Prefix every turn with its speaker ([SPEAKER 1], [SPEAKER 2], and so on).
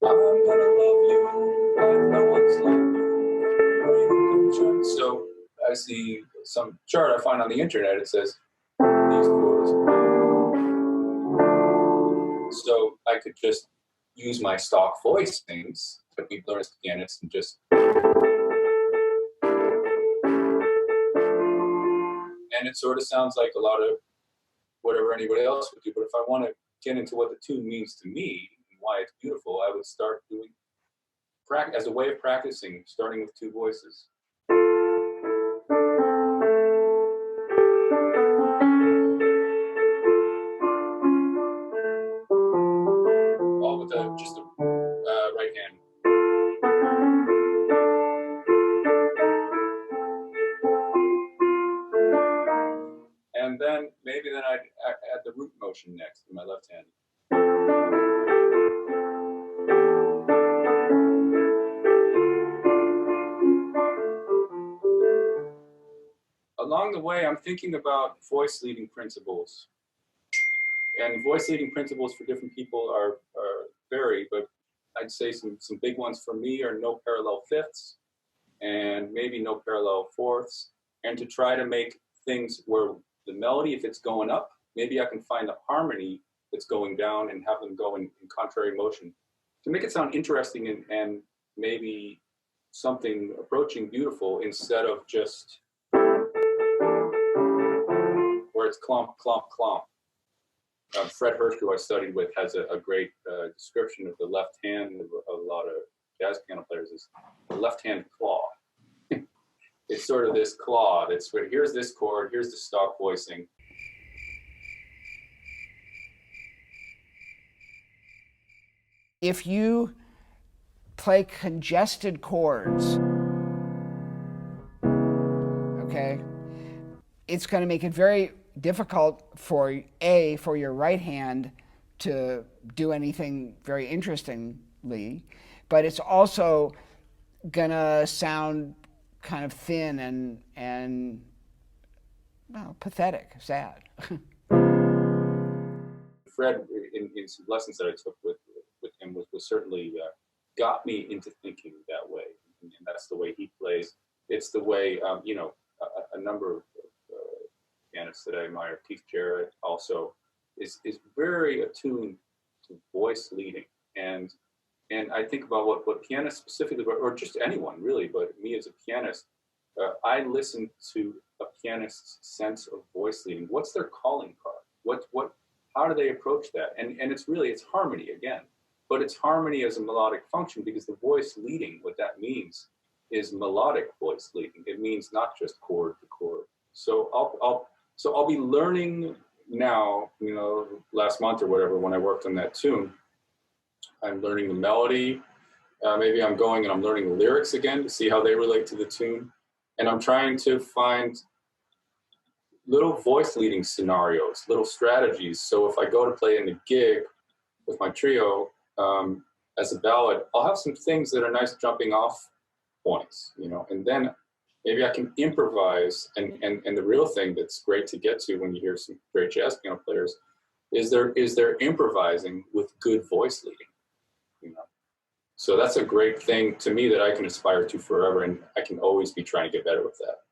[SPEAKER 1] I'm gonna love you like no one's loved you. So I see some chart I find on the internet. It says these chords. So I could just use my stock voicings that we've learned as pianists and just. And it sort of sounds like a lot of whatever anybody else would do. But if I want to get into what the tune means to me and why it's beautiful, I would start doing as a way of practicing, starting with two voices. All with just the right hand. And then maybe I'd add the root motion next in my left hand. Along the way, I'm thinking about voice leading principles. And voice leading principles for different people are vary, but I'd say some big ones for me are no parallel fifths and maybe no parallel fourths, and to try to make things where the melody, if it's going up, maybe I can find the harmony that's going down and have them go in contrary motion to make it sound interesting and maybe something approaching beautiful instead of just where it's clomp, clomp, clomp. Fred Hirsch, who I studied with, has a great description of the left hand of a lot of jazz piano players is the left hand claw. It's sort of this claw that's where here's this chord, here's the stock voicing.
[SPEAKER 2] If you play congested chords, okay, it's going to make it very difficult for your right hand to do anything very interestingly, but it's also gonna sound kind of thin and well, pathetic, sad.
[SPEAKER 1] Fred, in some lessons that I took with him, was certainly got me into thinking that way, and that's the way he plays. It's the way a number of pianists that I admire, Keith Jarrett also, is very attuned to voice leading, and I think about what pianists specifically, or just anyone really, but me as a pianist, I listen to a pianist's sense of voice leading. What's their calling card? How do they approach that? And it's harmony again, but it's harmony as a melodic function, because the voice leading, what that means is melodic voice leading. It means not just chord to chord. So I'll be learning now, last month or whatever, when I worked on that tune, I'm learning the melody. Maybe I'm going and I'm learning the lyrics again to see how they relate to the tune. And I'm trying to find little voice leading scenarios, little strategies. So if I go to play in the gig with my trio as a ballad, I'll have some things that are nice jumping off points, and then maybe I can improvise. And the real thing that's great to get to when you hear some great jazz piano players is they're improvising with good voice leading. So that's a great thing to me that I can aspire to forever, and I can always be trying to get better with that.